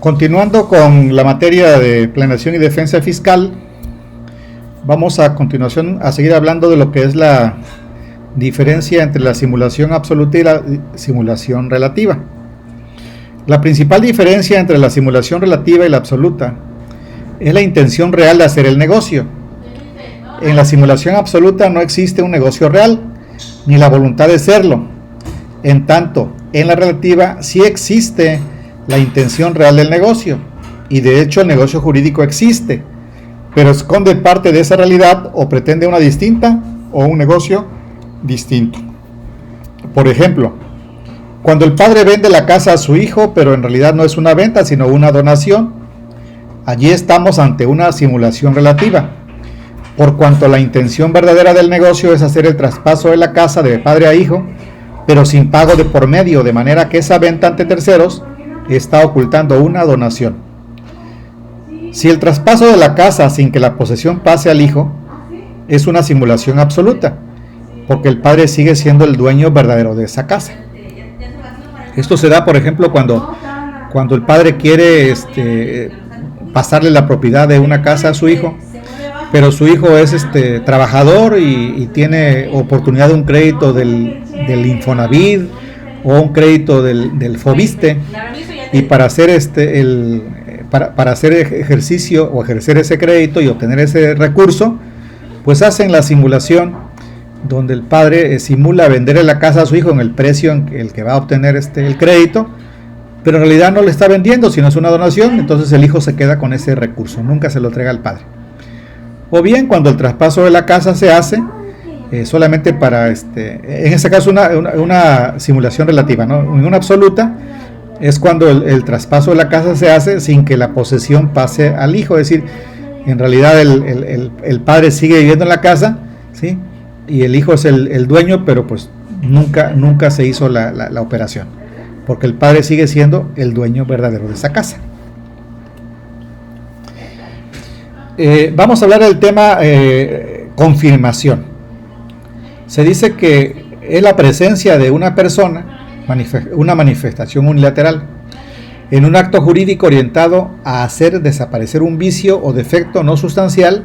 Continuando con la materia de planeación y defensa fiscal, vamos a continuación a seguir hablando de lo que es la diferencia entre la simulación absoluta y la simulación relativa. La principal diferencia entre la simulación relativa y la absoluta es la intención real de hacer el negocio. En la simulación absoluta no existe un negocio real, ni la voluntad de serlo. En tanto, en la relativa sí existe la intención real del negocio, y de hecho el negocio jurídico existe, pero esconde parte de esa realidad o pretende una distinta o un negocio distinto. Por ejemplo, cuando el padre vende la casa a su hijo, pero en realidad no es una venta, sino una donación, allí estamos ante una simulación relativa, por cuanto la intención verdadera del negocio es hacer el traspaso de la casa de padre a hijo, pero sin pago de por medio, de manera que esa venta ante terceros está ocultando una donación. Si el traspaso de la casa sin que la posesión pase al hijo es una simulación absoluta, porque el padre sigue siendo el dueño verdadero de esa casa. Esto se da, por ejemplo, cuando el padre quiere pasarle la propiedad de una casa a su hijo, pero su hijo es trabajador y tiene oportunidad de un crédito del Infonavit o un crédito del Fobiste, y para hacer para hacer ejercicio o ejercer ese crédito y obtener ese recurso, pues hacen la simulación donde el padre simula venderle la casa a su hijo en el precio en el que va a obtener el crédito, pero en realidad no le está vendiendo, sino es una donación. Entonces el hijo se queda con ese recurso, nunca se lo entrega al padre. O bien cuando el traspaso de la casa se hace solamente para en este caso una simulación relativa, ¿no? En una absoluta es cuando el traspaso de la casa se hace sin que la posesión pase al hijo, es decir, en realidad el padre sigue viviendo en la casa, ¿sí? Y el hijo es el dueño, pero pues nunca se hizo la operación, porque el padre sigue siendo el dueño verdadero de esa casa. Vamos a hablar del tema confirmación. Se dice que es la presencia de una persona, una manifestación unilateral, en un acto jurídico orientado a hacer desaparecer un vicio o defecto no sustancial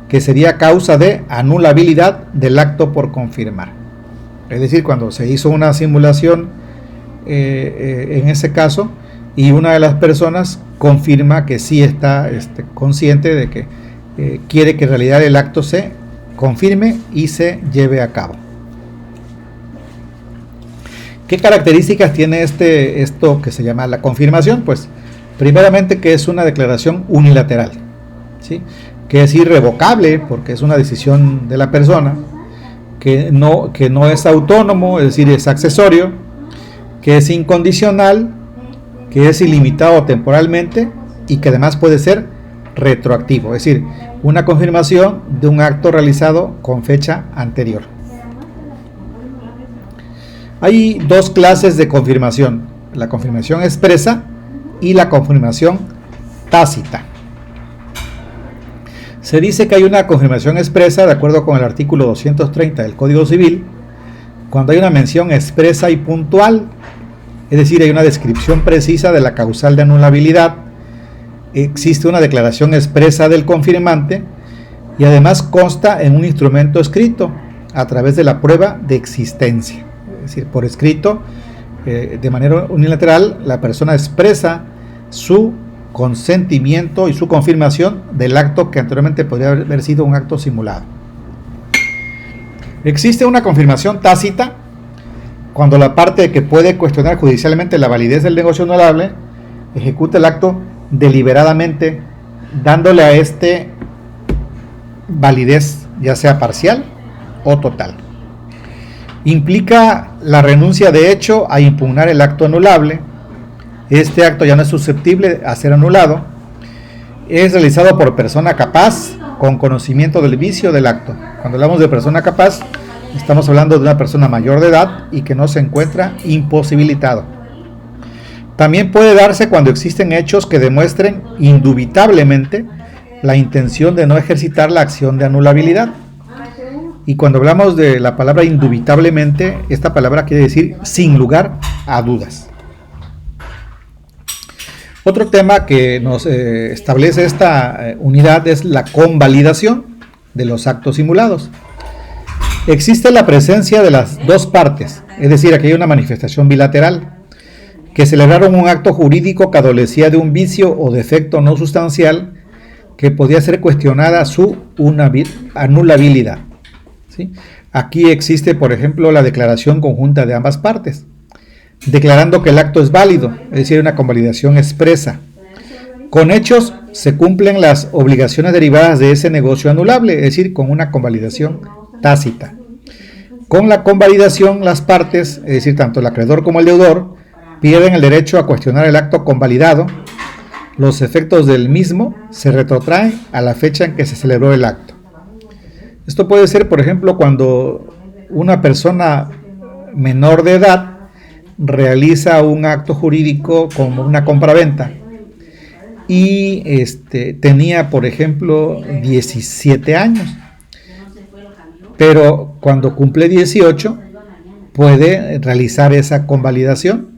que sería causa de anulabilidad del acto por confirmar. Es decir, cuando se hizo una simulación en ese caso, y una de las personas confirma que sí está consciente de que quiere que en realidad el acto se confirme y se lleve a cabo. ¿Qué características tiene esto que se llama la confirmación? Pues primeramente que es una declaración unilateral, ¿sí? Que es irrevocable porque es una decisión de la persona, que no es autónomo, es decir, es accesorio, que es incondicional, que es ilimitado temporalmente y que además puede ser retroactivo, es decir, una confirmación de un acto realizado con fecha anterior. Hay dos clases de confirmación: la confirmación expresa y la confirmación tácita. Se dice que hay una confirmación expresa de acuerdo con el artículo 230 del Código Civil, cuando hay una mención expresa y puntual, es decir, hay una descripción precisa de la causal de anulabilidad, existe una declaración expresa del confirmante y además consta en un instrumento escrito a través de la prueba de existencia. Es decir, por escrito, de manera unilateral, la persona expresa su consentimiento y su confirmación del acto que anteriormente podría haber sido un acto simulado. Existe una confirmación tácita cuando la parte que puede cuestionar judicialmente la validez del negocio anulable ejecuta el acto deliberadamente, dándole a validez ya sea parcial o total. Implica la renuncia de hecho a impugnar el acto anulable. Este acto ya no es susceptible a ser anulado. Es realizado por persona capaz con conocimiento del vicio del acto. Cuando hablamos de persona capaz, estamos hablando de una persona mayor de edad y que no se encuentra imposibilitado. También puede darse cuando existen hechos que demuestren indubitablemente la intención de no ejercitar la acción de anulabilidad. Y cuando hablamos de la palabra indubitablemente, esta palabra quiere decir sin lugar a dudas. Otro tema que nos establece esta unidad es la convalidación de los actos simulados. Existe la presencia de las dos partes, es decir, aquí hay una manifestación bilateral, que celebraron un acto jurídico que adolecía de un vicio o defecto no sustancial que podía ser cuestionada su anulabilidad. ¿Sí? Aquí existe, por ejemplo, la declaración conjunta de ambas partes, declarando que el acto es válido, es decir, una convalidación expresa. Con hechos se cumplen las obligaciones derivadas de ese negocio anulable, es decir, con una convalidación tácita. Con la convalidación, las partes, es decir, tanto el acreedor como el deudor, pierden el derecho a cuestionar el acto convalidado. Los efectos del mismo se retrotraen a la fecha en que se celebró el acto. Esto puede ser, por ejemplo, cuando una persona menor de edad realiza un acto jurídico como una compraventa y tenía, por ejemplo, 17 años, pero cuando cumple 18 puede realizar esa convalidación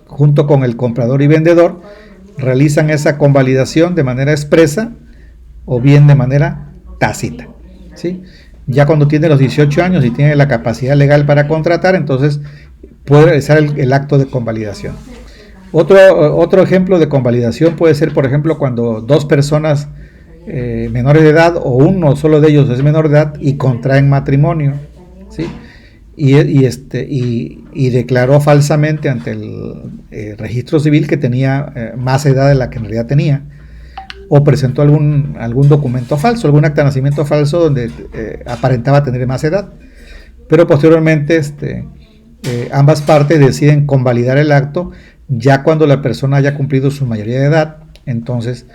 junto con el comprador y vendedor. Realizan esa convalidación de manera expresa o bien de manera tácita, ¿sí? Ya cuando tiene los 18 años y tiene la capacidad legal para contratar, entonces puede realizar el acto de convalidación. Otro ejemplo de convalidación puede ser, por ejemplo, cuando dos personas menores de edad o uno solo de ellos es menor de edad y contraen matrimonio, ¿sí? Y declaró falsamente ante el registro civil que tenía más edad de la que en realidad tenía, o presentó algún documento falso, algún acta de nacimiento falso donde aparentaba tener más edad, pero posteriormente ambas partes deciden convalidar el acto. Ya cuando la persona haya cumplido su mayoría de edad, entonces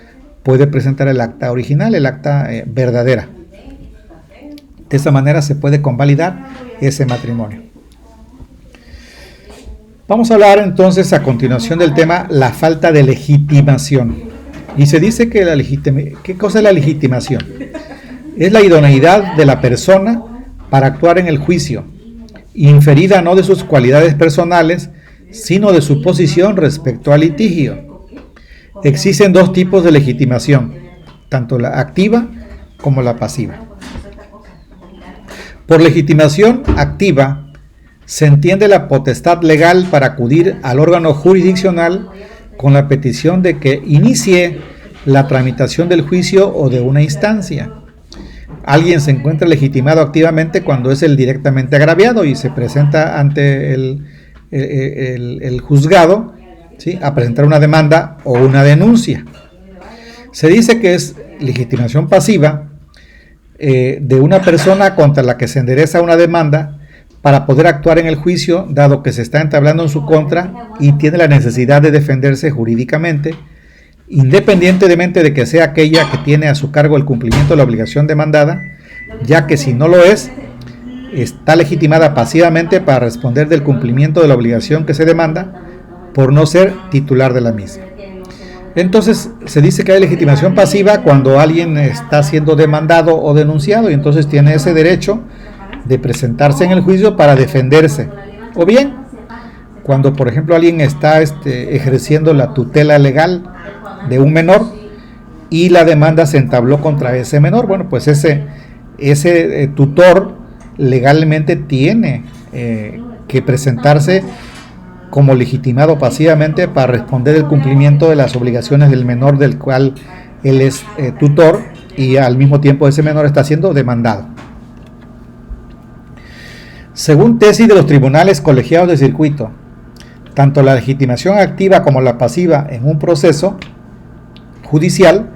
puede presentar el acta original, el acta verdadera. De esa manera se puede convalidar ese matrimonio. Vamos a hablar entonces a continuación del tema la falta de legitimación. Y se dice que ¿qué cosa es la legitimación? Es la idoneidad de la persona para actuar en el juicio, inferida no de sus cualidades personales, sino de su posición respecto al litigio. Existen dos tipos de legitimación, tanto la activa como la pasiva. Por legitimación activa se entiende la potestad legal para acudir al órgano jurisdiccional con la petición de que inicie la tramitación del juicio o de una instancia. Alguien se encuentra legitimado activamente cuando es el directamente agraviado y se presenta ante el juzgado, ¿sí?, a presentar una demanda o una denuncia. Se dice que es legitimación pasiva de una persona contra la que se endereza una demanda para poder actuar en el juicio, dado que se está entablando en su contra y tiene la necesidad de defenderse jurídicamente, independientemente de que sea aquella que tiene a su cargo el cumplimiento de la obligación demandada, ya que si no lo es, está legitimada pasivamente para responder del cumplimiento de la obligación que se demanda por no ser titular de la misma. Entonces se dice que hay legitimación pasiva cuando alguien está siendo demandado o denunciado y entonces tiene ese derecho de presentarse en el juicio para defenderse. O bien, cuando por ejemplo alguien está ejerciendo la tutela legal de un menor y la demanda se entabló contra ese menor, bueno, pues ese tutor legalmente tiene que presentarse como legitimado pasivamente para responder el cumplimiento de las obligaciones del menor del cual él es tutor, y al mismo tiempo ese menor está siendo demandado. Según tesis de los tribunales colegiados de circuito, tanto la legitimación activa como la pasiva en un proceso judicial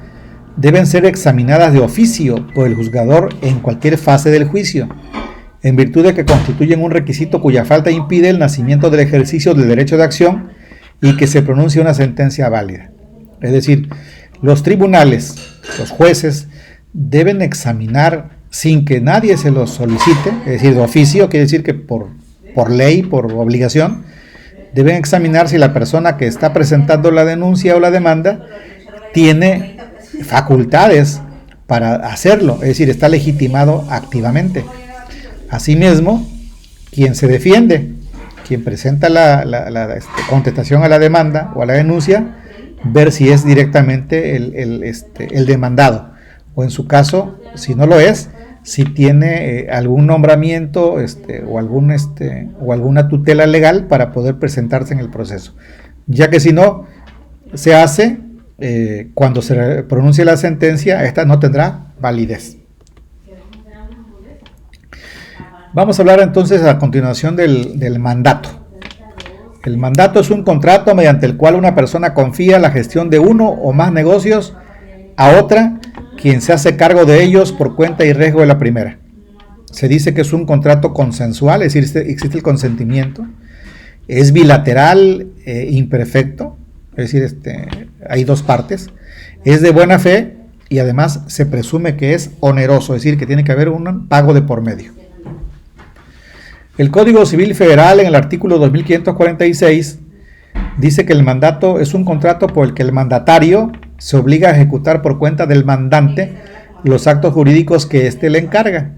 deben ser examinadas de oficio por el juzgador en cualquier fase del juicio, en virtud de que constituyen un requisito cuya falta impide el nacimiento del ejercicio del derecho de acción y que se pronuncie una sentencia válida. Es decir, los tribunales, los jueces, deben examinar sin que nadie se los solicite, es decir, de oficio, quiere decir que por ley, por obligación, deben examinar si la persona que está presentando la denuncia o la demanda tiene facultades para hacerlo, es decir, está legitimado activamente. Asimismo, quien se defiende, quien presenta la contestación a la demanda o a la denuncia, ver si es directamente el demandado, o en su caso, si no lo es, si tiene algún nombramiento o alguna tutela legal para poder presentarse en el proceso, ya que si no se hace, cuando se pronuncie la sentencia, esta no tendrá validez. Vamos a hablar entonces a continuación del mandato. El mandato es un contrato mediante el cual una persona confía la gestión de uno o más negocios a otra, quien se hace cargo de ellos por cuenta y riesgo de la primera. Se dice que es un contrato consensual, es decir, existe el consentimiento, es bilateral, imperfecto, es decir, hay dos partes, es de buena fe y además se presume que es oneroso, es decir, que tiene que haber un pago de por medio. El Código Civil Federal, en el artículo 2546, dice que el mandato es un contrato por el que el mandatario se obliga a ejecutar por cuenta del mandante los actos jurídicos que éste le encarga.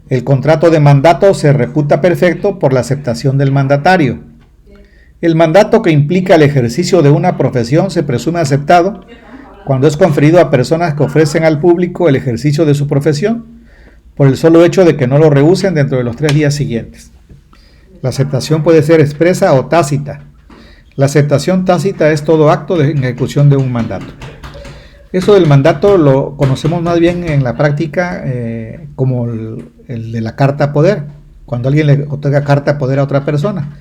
El contrato de mandato se reputa perfecto por la aceptación del mandatario. El mandato que implica el ejercicio de una profesión se presume aceptado cuando es conferido a personas que ofrecen al público el ejercicio de su profesión, por el solo hecho de que no lo rehúsen dentro de los 3 días siguientes. La aceptación puede ser expresa o tácita. La aceptación tácita es todo acto de ejecución de un mandato. Eso del mandato lo conocemos más bien en la práctica como el de la carta poder, cuando alguien le otorga carta poder a otra persona.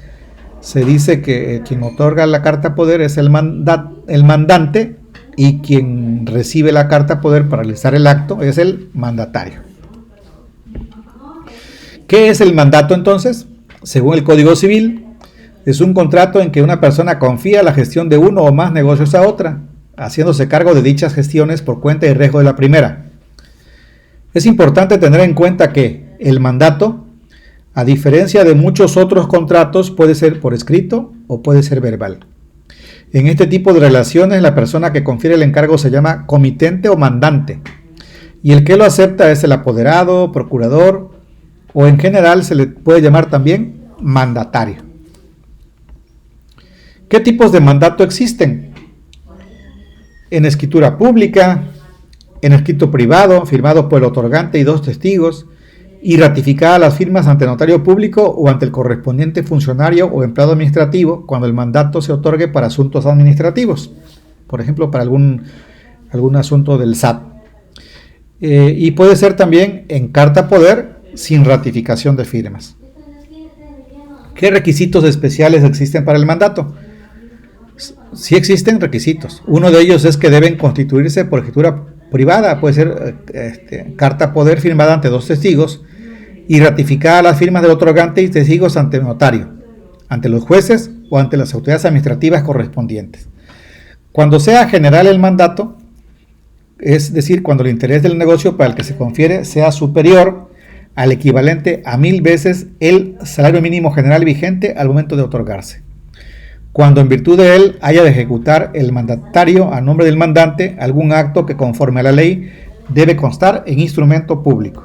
Se dice que quien otorga la carta poder es el mandante, y quien recibe la carta poder para realizar el acto es el mandatario. ¿Qué es el mandato entonces? Según el Código Civil, es un contrato en que una persona confía la gestión de uno o más negocios a otra, haciéndose cargo de dichas gestiones por cuenta y riesgo de la primera. Es importante tener en cuenta que el mandato, a diferencia de muchos otros contratos, puede ser por escrito o puede ser verbal. En este tipo de relaciones, la persona que confiere el encargo se llama comitente o mandante, y el que lo acepta es el apoderado, procurador, o en general se le puede llamar también mandatario. ¿Qué tipos de mandato existen? En escritura pública, en escrito privado, firmado por el otorgante y 2 testigos, y ratificadas las firmas ante notario público o ante el correspondiente funcionario o empleado administrativo cuando el mandato se otorgue para asuntos administrativos, por ejemplo, para algún asunto del SAT. Y puede ser también en carta poder sin ratificación de firmas. ¿Qué requisitos especiales existen para el mandato? Sí existen requisitos. Uno de ellos es que deben constituirse por escritura privada, puede ser carta poder firmada ante 2 testigos y ratificada las firmas del otorgante y testigos ante el notario, ante los jueces o ante las autoridades administrativas correspondientes. Cuando sea general el mandato, es decir, cuando el interés del negocio para el que se confiere sea superior al equivalente a 1000 veces el salario mínimo general vigente al momento de otorgarse. Cuando en virtud de él haya de ejecutar el mandatario a nombre del mandante algún acto que conforme a la ley debe constar en instrumento público.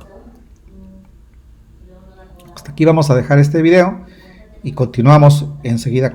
Hasta aquí vamos a dejar este video y continuamos enseguida.